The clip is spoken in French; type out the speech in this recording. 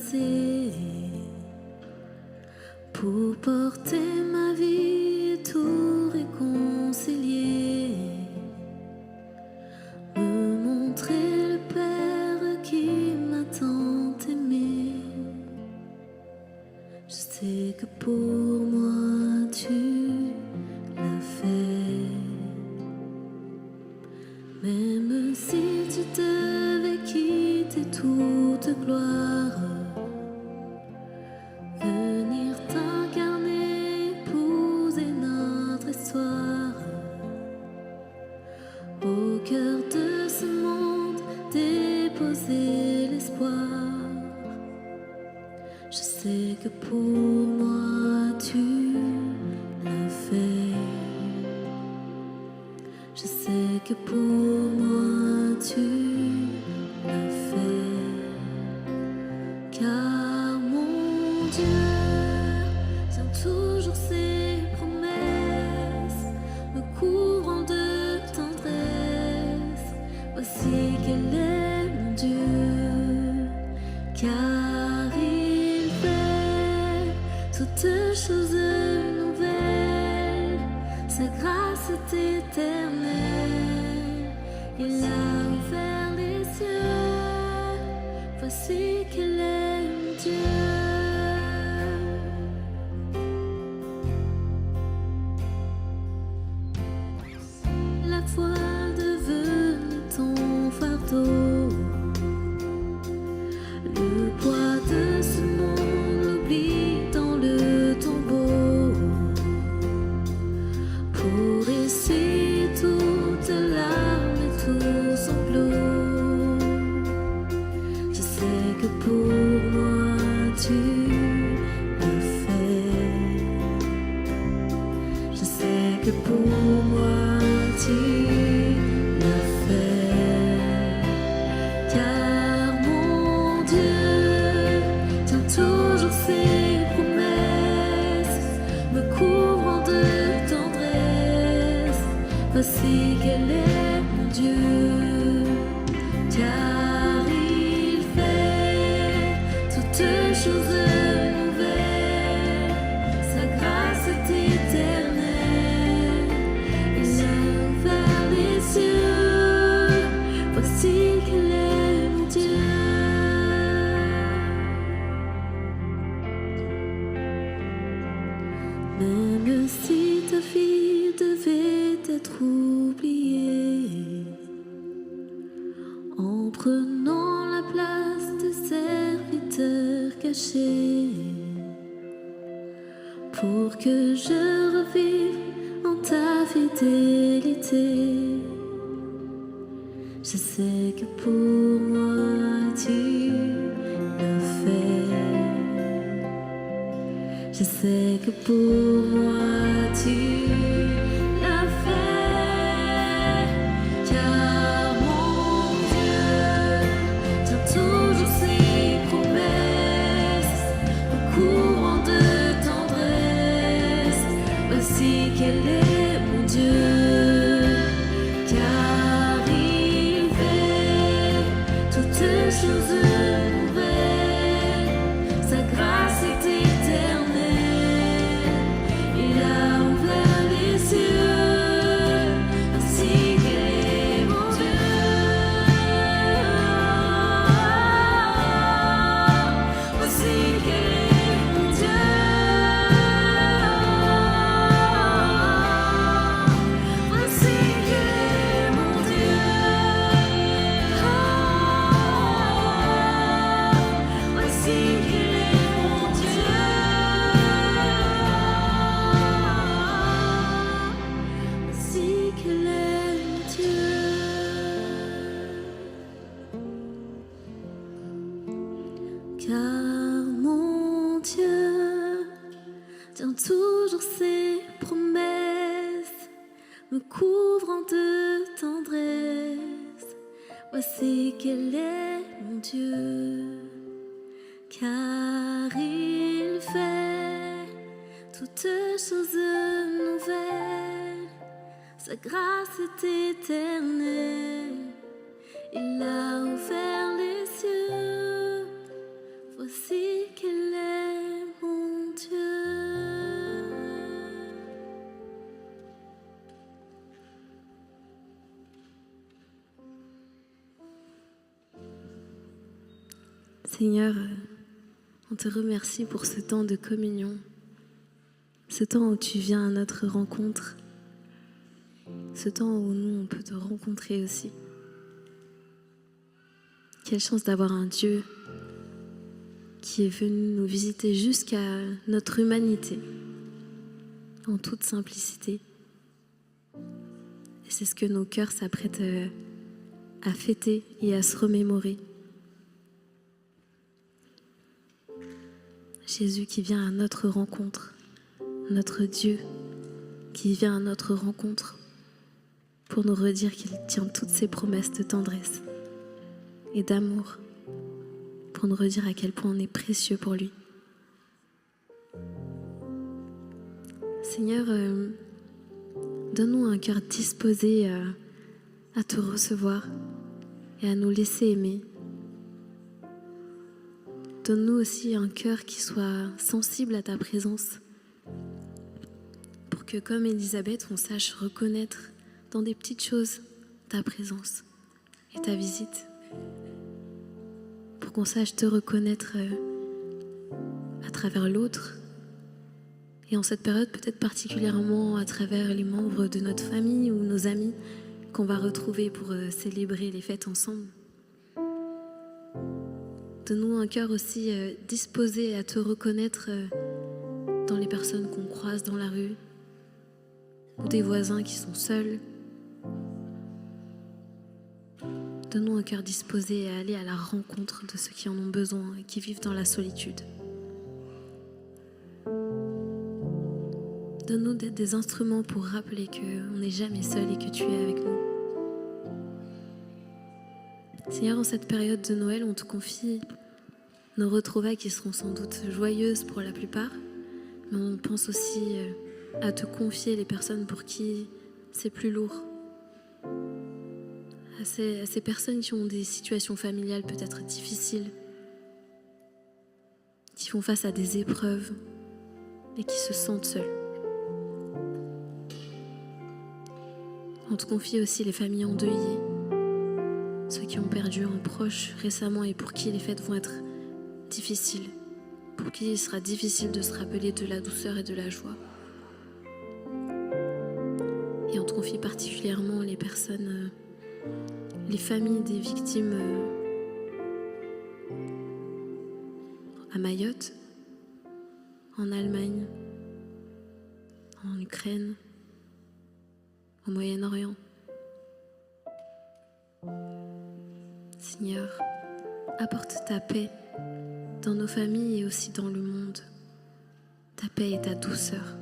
passé pour porter ma vie et tout réconcilier, me montrer le Père qui m'a tant aimé. Je sais que pour moi tu l'as fait, même si tu devais quitter toute gloire, venir t'incarner, épouser notre histoire, au cœur de ce monde, déposer l'espoir. Je sais que pour moi tu l'as fait. Je sais que pour moi tu l'as fait, car mon Dieu tient toujours ses promesses, me couvrant de tendresse. Voici quel est mon Dieu, car il fait toutes choses nouvelles, sa grâce est éternelle. Il a ouvert les cieux, voici quel est mon Dieu. La foi devenue ton fardeau, le poids de ce monde, l'oubli dans le tombeau, pour essuyer toute larme et tout sanglot. Je sais que pour moi tu l'as fait. Je sais que pour moi tu l'as fait, car mon Dieu tient toujours ses promesses, me couvrant de tendresse. Voici quel est mon Dieu, car il fait toutes choses nouvelles, sa grâce est éternelle. Il a ouvert les cieux, voici quel est mon Dieu. Même si ta vie devait être oubliée, en prenant la place de serviteur caché, pour que je revive en ta fidélité. Je sais que pour moi tu l'as fait. Je sais que pour moi tu l'as fait, car mon Dieu tient toujours ses promesses, me couvrant de tendresse. Voici quel est mon Dieu, car il fait toutes choses nouvelles, sa grâce est éternelle. Il a ouvert les cieux, voici quel est mon Dieu. Voici quel est mon Dieu. Voici quel est mon Dieu. Voici quel est mon Dieu. Voici quel est mon Dieu. Car mon Dieu tient toujours ses promesses, me couvrant de tendresse. Voici quel est mon Dieu, car il fait toutes choses nouvelles, sa grâce est éternelle. Il a ouvert les cieux, voici Seigneur, on te remercie pour ce temps de communion, ce temps où tu viens à notre rencontre, ce temps où nous, on peut te rencontrer aussi. Quelle chance d'avoir un Dieu qui est venu nous visiter jusqu'à notre humanité, en toute simplicité. Et c'est ce que nos cœurs s'apprêtent à fêter et à se remémorer. Jésus qui vient à notre rencontre, notre Dieu qui vient à notre rencontre pour nous redire qu'il tient toutes ses promesses de tendresse et d'amour, pour nous redire à quel point on est précieux pour lui. Seigneur, donne-nous un cœur disposé à te recevoir et à nous laisser aimer. Donne-nous aussi un cœur qui soit sensible à ta présence, pour que, comme Élisabeth, on sache reconnaître dans des petites choses ta présence et ta visite, pour qu'on sache te reconnaître à travers l'autre, et en cette période peut-être particulièrement à travers les membres de notre famille ou nos amis qu'on va retrouver pour célébrer les fêtes ensemble. Donne-nous un cœur aussi disposé à te reconnaître dans les personnes qu'on croise dans la rue ou des voisins qui sont seuls. Donne-nous un cœur disposé à aller à la rencontre de ceux qui en ont besoin et qui vivent dans la solitude. Donne-nous d'être des instruments pour rappeler qu'on n'est jamais seul et que tu es avec nous. Seigneur, en cette période de Noël, on te confie nos retrouvailles qui seront sans doute joyeuses pour la plupart, mais on pense aussi à te confier les personnes pour qui c'est plus lourd. À ces personnes qui ont des situations familiales peut-être difficiles, qui font face à des épreuves et qui se sentent seuls. On te confie aussi les familles endeuillées, ceux qui ont perdu un proche récemment et pour qui les fêtes vont être difficiles, pour qui il sera difficile de se rappeler de la douceur et de la joie. Et on te confie particulièrement les personnes, les familles des victimes à Mayotte, en Allemagne, en Ukraine, au Moyen-Orient. Seigneur, apporte ta paix dans nos familles et aussi dans le monde, ta paix et ta douceur.